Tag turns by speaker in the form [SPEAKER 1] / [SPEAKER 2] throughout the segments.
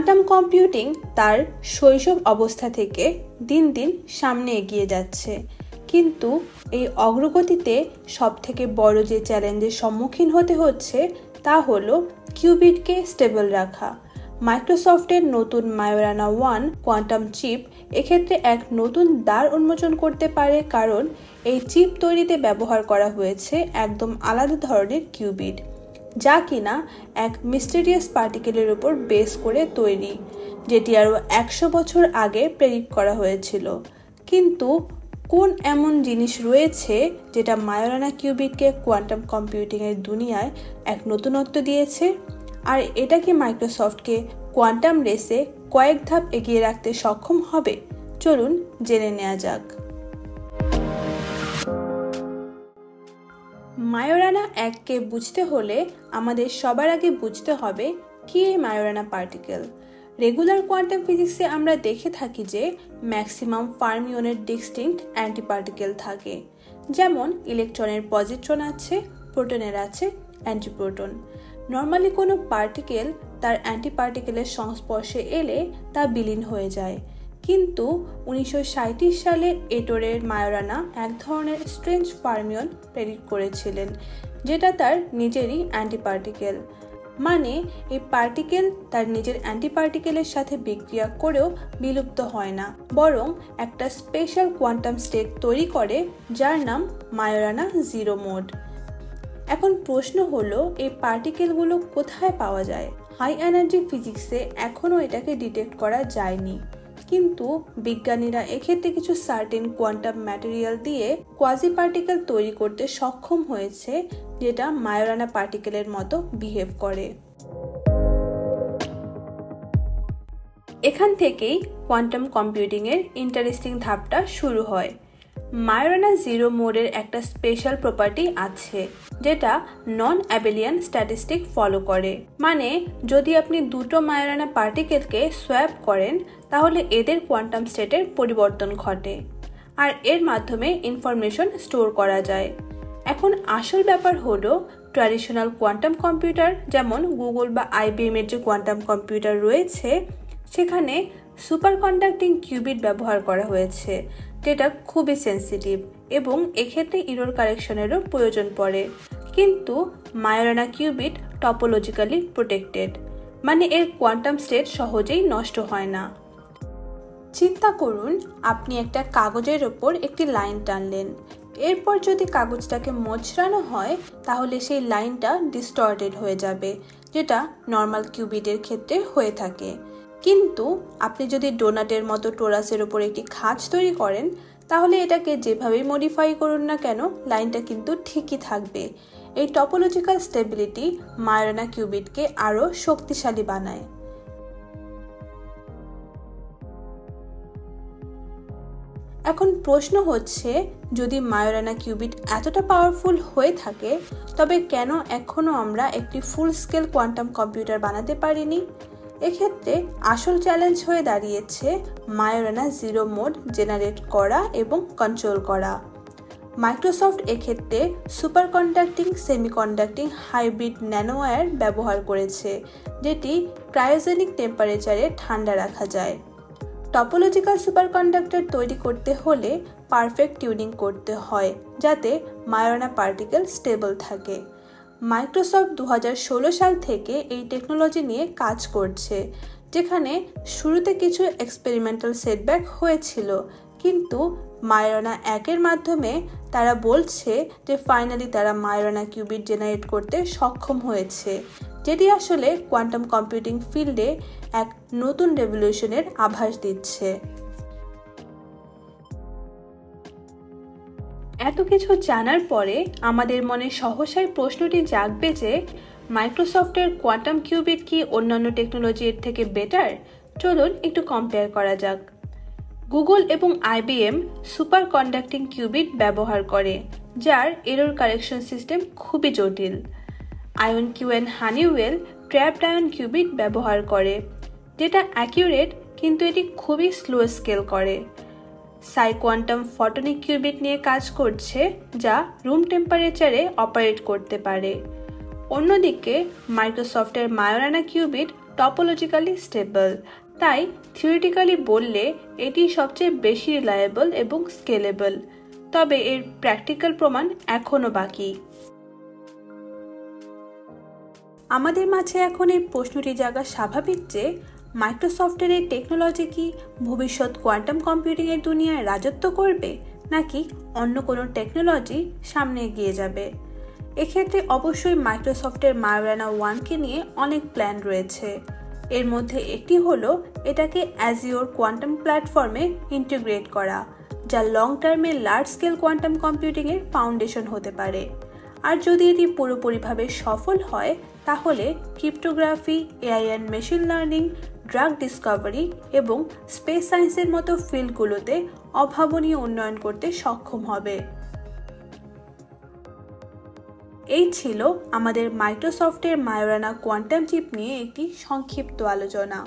[SPEAKER 1] Quantum computing তার শৈশব অবস্থা থেকে দিন দিন সামনে এগিয়ে যাচ্ছে, কিন্তু এই অগ্রগতিতে সবথেকে বড় যে চ্যালেঞ্জের সম্মুখীন হতে হচ্ছে তা হলো কিউবিটকে স্টেবল রাখা। মাইক্রোসফটের নতুন মায়োরানা 1 কোয়ান্টাম চিপ এক্ষেত্রে এক নতুন দ্বার উন্মোচন করতে পারে, কারণ এই চিপ তৈরিতে ব্যবহার করা হয়েছে একদম আলাদা ধরনের কিউবিট, যা কিনা এক মিস্টেরিয়াস পার্টিকেলের উপর বেস করে তৈরি, যেটি আরও 100 বছর আগে প্রেডিক্ট করা হয়েছিল। কিন্তু কোন এমন জিনিস রয়েছে যেটা মায়োরানা কিউবিটকে কোয়ান্টাম কম্পিউটিংয়ের দুনিয়ায় এক নতুনত্ব দিয়েছে? আর এটা কি মাইক্রোসফটকে কোয়ান্টাম রেসে কয়েক ধাপ এগিয়ে রাখতে সক্ষম হবে? চলুন জেনে নেওয়া যাক। মায়োরানা 1কে বুঝতে হলে আমাদের সবার আগে বুঝতে হবে কি এই মায়োরানা পার্টিকেল। রেগুলার কোয়ান্টাম ফিজিক্সে আমরা দেখে থাকি যে ম্যাক্সিমাম ফার্মিয়নের ডিস্টিংক্ট অ্যান্টিপার্টিকেল থাকে, যেমন ইলেকট্রনের পজিট্রন আছে, প্রোটনের আছে অ্যান্টিপ্রোটন। নর্মালি কোনো পার্টিকেল তার অ্যান্টিপার্টিকেলের সংস্পর্শে এলে তা বিলীন হয়ে যায়, কিন্তু 1937 সালে এটোরের মায়োরানা এক ধরনের স্ট্রেঞ্জ ফার্মিয়ন প্রেডিক্ট করেছিলেন, যেটা তার নিজেরই অ্যান্টিপার্টিকেল। মানে এই পার্টিকেল তার নিজের অ্যান্টিপার্টিকেলের সাথে বিক্রিয়া করেও বিলুপ্ত হয় না, বরং একটা স্পেশাল কোয়ান্টাম স্টেট তৈরি করে যার নাম মায়োরানা 0 মোড। এখন প্রশ্ন হলো, এই পার্টিকেলগুলো কোথায় পাওয়া যায়? হাই এনার্জি ফিজিক্সে এখনও এটাকে ডিটেক্ট করা যায়নি, কিন্তু বিজ্ঞানীরা এক্ষেত্রে কিছু সার্টেন কোয়ান্টাম ম্যাটেরিয়াল দিয়ে কোয়াজি পার্টিকেল তৈরি করতে সক্ষম হয়েছে, যেটা মায়োরানা পার্টিকেলের মতো বিহেভ করে। এখান থেকেই কোয়ান্টাম কম্পিউটিংয়ের ইন্টারেস্টিং ধাপটা শুরু হয়। মায়োরানা 0 মোডের একটা স্পেশাল প্রপার্টি আছে, যেটা নন অ্যাবেলিয়ান স্ট্যাটিস্টিক ফলো করে। মানে যদি আপনি দুটো মায়োরানা পার্টিকেলকে সোয়াপ করেন, তাহলে এদের কোয়ান্টাম স্টেটের পরিবর্তন ঘটে, আর এর মাধ্যমে ইনফরমেশন স্টোর করা যায়। এখন আসল ব্যাপার হলো, ট্র্যাডিশনাল কোয়ান্টাম কম্পিউটার যেমন গুগল বা IBM এর যে কোয়ান্টাম কম্পিউটার রয়েছে, সেখানে সুপার কন্ডাক্টিং কিউবিট ব্যবহার করা হয়েছে, যেটা খুবই সেন্সিটিভ এবং এক্ষেত্রে ইরর কারেকশনেরও প্রয়োজন পড়ে। কিন্তু মায়োরানা কিউবিট টপোলজিক্যালি প্রোটেক্টেড, মানে এর কোয়ান্টাম স্টেট সহজেই নষ্ট হয় না। চিন্তা করুন, আপনি একটা কাগজের ওপর একটি লাইন টানলেন, এরপর যদি কাগজটাকে মোচড়ানো হয় তাহলে সেই লাইনটা ডিস্টর্টেড হয়ে যাবে, যেটা নর্মাল কিউবিটের ক্ষেত্রে হয়ে থাকে। কিন্তু আপনি যদি ডোনাটের মতো টোরাসের ওপর একটি খাঁজ তৈরি করেন, তাহলে এটাকে যেভাবেই মডিফাই করুন না কেন, লাইনটা কিন্তু ঠিকই থাকবে। এই টপোলজিক্যাল স্টেবিলিটি মায়োরানা কিউবিটকে আরও শক্তিশালী বানায়। এখন প্রশ্ন হচ্ছে, যদি মায়োরানা কিউবিট এতটা পাওয়ারফুল হয়ে থাকে, তবে কেন এখনও আমরা একটি ফুল স্কেল কোয়ান্টাম কম্পিউটার বানাতে পারিনি? এক্ষেত্রে আসল চ্যালেঞ্জ হয়ে দাঁড়িয়েছে মায়োরানা 0 মোড জেনারেট করা এবং কন্ট্রোল করা। মাইক্রোসফট এক্ষেত্রে সুপার কন্ডাক্টিং সেমিকন্ডাক্টিং হাইব্রিড ন্যানোওয়্যার ব্যবহার করেছে, যেটি ক্রায়োজেনিক টেম্পারেচারে ঠান্ডা রাখা যায়। টপোলজিক্যাল সুপারকন্ডাক্টর তৈরি করতে হলে পারফেক্ট টিউনিং করতে হয়, যাতে মায়োরানা পার্টিকেল স্টেবল থাকে। মাইক্রোসফট 2016 সাল থেকে এই টেকনোলজি নিয়ে কাজ করছে, যেখানে শুরুতে কিছু এক্সপেরিমেন্টাল সেটব্যাক হয়েছিল, কিন্তু মায়োরানা 1-এর মাধ্যমে তারা বলছে যে ফাইনালি তারা মায়োরানা কিউবিট জেনারেট করতে সক্ষম হয়েছে, যেটি আসলে কোয়ান্টাম কম্পিউটিং ফিল্ডে এক নতুন রেভলিউশনের আভাস দিচ্ছে। এত কিছু জানার পরে আমাদের মনে সহসাই প্রশ্নটি জাগবে যে মাইক্রোসফটের কোয়ান্টাম কিউবিট কি অন্যান্য টেকনোলজির থেকে বেটার? চলুন একটু কম্পেয়ার করা যাক। গুগল এবং IBM সুপার কন্ডাক্টিং কিউবিট ব্যবহার করে, যার এরর কারেকশন সিস্টেম খুবই জটিল। IonQ and Honeywell trapped ion cubit ব্যবহার করে, যেটা অ্যাকিউরেট কিন্তু এটি খুবই স্লো স্কেল করে। কোয়ান্টাম ফটোনিক কিউবিট নিয়ে কাজ করছে, যা রুম টেম্পারেচারে অপারেট করতে পারে। অন্যদিকে মাইক্রোসফটের মায়োরানা কিউবিট টপোলজিক্যালি স্টেবল, তাই থিওরিটিক্যালি বললে এটি সবচেয়ে বেশি রিলায়েবল এবং স্কেলেবল। তবে এর প্র্যাকটিক্যাল প্রমাণ এখনও বাকি। আমাদের মাঝে এখন এই প্রশ্নটি জাগা স্বাভাবিক যে মাইক্রোসফটের এই টেকনোলজি কি ভবিষ্যৎ কোয়ান্টাম কম্পিউটিংয়ের দুনিয়ায় রাজত্ব করবে, নাকি অন্য কোনো টেকনোলজি সামনে এগিয়ে যাবে? এক্ষেত্রে অবশ্যই মাইক্রোসফটের মায়োরানা 1কে নিয়ে অনেক প্ল্যান রয়েছে। এর মধ্যে একটি হলো এটাকে অ্যাজিওর কোয়ান্টাম প্ল্যাটফর্মে ইন্টিগ্রেট করা, যা লং টার্মে লার্জ স্কেল কোয়ান্টাম কম্পিউটিংয়ের ফাউন্ডেশন হতে পারে। আর যদি এটি পুরোপুরিভাবে সফল হয় তাহলে cryptography, AI and machine learning, drug Discovery এবং স্পেস সায়েন্সের মতো ফিল্ডগুলোতে অভাবনীয় উন্নয়ন করতে সক্ষম হবে। এই ছিল আমাদের মাইক্রোসফটের মায়োরানা কোয়ান্টাম চিপ নিয়ে একটি সংক্ষিপ্ত আলোচনা।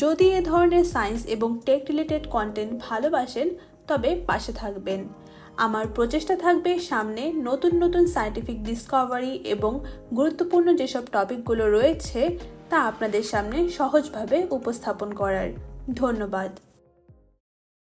[SPEAKER 1] যদি এ ধরনের সায়েন্স এবং টেক রিলেটেড কন্টেন্ট ভালোবাসেন তবে পাশে থাকবেন। আমার প্রচেষ্টা থাকবে সামনে নতুন নতুন সায়েন্টিফিক ডিসকভারি এবং গুরুত্বপূর্ণ যেসব টপিকগুলো রয়েছে তা আপনাদের সামনে সহজভাবে উপস্থাপন করার। ধন্যবাদ।